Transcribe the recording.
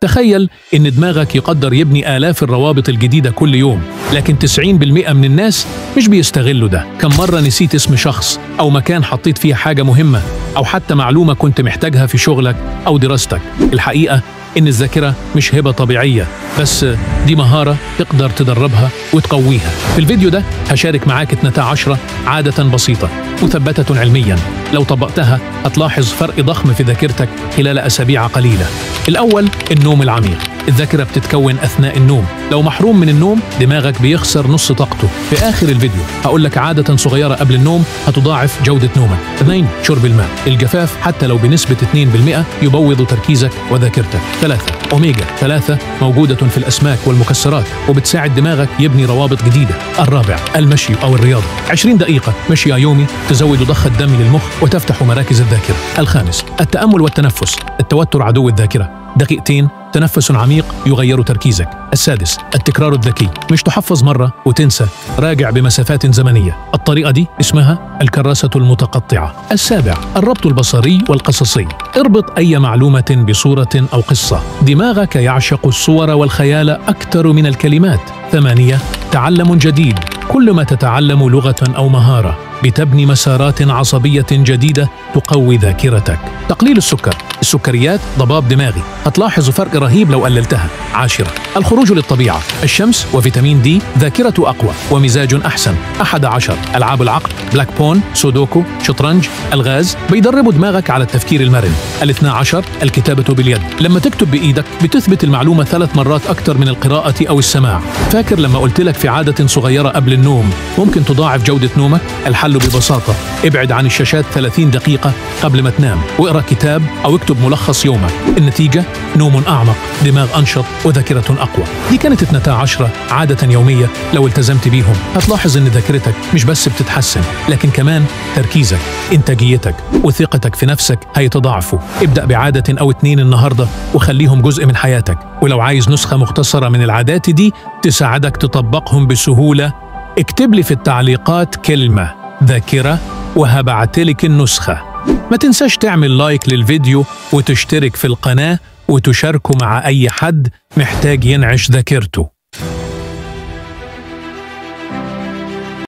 تخيل إن دماغك يقدر يبني آلاف الروابط الجديدة كل يوم، لكن 90% من الناس مش بيستغلوا ده. كم مرة نسيت اسم شخص أو مكان حطيت فيه حاجة مهمة، أو حتى معلومة كنت محتاجها في شغلك أو دراستك؟ الحقيقة إن الذاكرة مش هبة طبيعية، بس دي مهارة تقدر تدربها وتقويها. في الفيديو ده هشارك معاك 12 عادة بسيطة مثبتة علمياً، لو طبقتها هتلاحظ فرق ضخم في ذاكرتك خلال أسابيع قليلة. الأول، النوم العميق. الذاكرة بتتكون أثناء النوم، لو محروم من النوم دماغك بيخسر نص طاقته. في آخر الفيديو هقول لك عادة صغيرة قبل النوم هتضاعف جودة نومك. 2، شرب الماء. الجفاف حتى لو بنسبة 2% يبوظ تركيزك وذاكرتك. 3، أوميجا 3 موجودة في الأسماك والمكسرات وبتساعد دماغك يبني روابط جديدة. 4، المشي أو الرياضة. 20 دقيقة مشي يومي تزود ضخ الدم للمخ وتفتح مراكز الذاكرة. 5، التأمل والتنفس. التوتر عدو الذاكرة، 2 دقائق تنفس عميق يغير تركيزك. 6، التكرار الذكي. مش تحفظ مرة وتنسى، راجع بمسافات زمنية. الطريقة دي اسمها الكراسة المتقطعة. 7، الربط البصري والقصصي. اربط أي معلومة بصورة أو قصة، دماغك يعشق الصور والخيال أكثر من الكلمات. 8، تعلم جديد. كل ما تتعلم لغة أو مهارة بتبني مسارات عصبية جديدة تقوي ذاكرتك. تقليل السكر. السكريات ضباب دماغي، هتلاحظ فرق رهيب لو قللتها. 10، الخروج للطبيعة. الشمس وفيتامين دي، ذاكرة أقوى ومزاج أحسن. 11، ألعاب العقل. بلاك بون، سودوكو، شطرنج، الغاز بيدربوا دماغك على التفكير المرن. 12، الكتابة باليد. لما تكتب بإيدك بتثبت المعلومة 3 مرات أكثر من القراءة أو السماع. فاكر لما قلت لك في عادة صغيرة قبل النوم ممكن تضاعف جودة نومك؟ الحل ببساطة، ابعد عن الشاشات 30 دقيقة قبل ما تنام، واقرأ كتاب أو اكتب ملخص يومك. النتيجة نوم أعمق، دماغ أنشط، وذاكرة أقوى. دي كانت 12 عادة يومية، لو التزمت بيهم هتلاحظ إن ذاكرتك مش بس بتتحسن، لكن كمان تركيزك، إنتاجيتك، وثقتك في نفسك هيتضاعفوا. ابدأ بعادة أو 2 النهاردة وخليهم جزء من حياتك. ولو عايز نسخة مختصرة من العادات دي تساعدك تطبقهم بسهولة، اكتب لي في التعليقات كلمة ذاكرة وهبعتلك النسخة. ما تنساش تعمل لايك للفيديو وتشترك في القناة وتشاركه مع أي حد محتاج ينعش ذاكرته.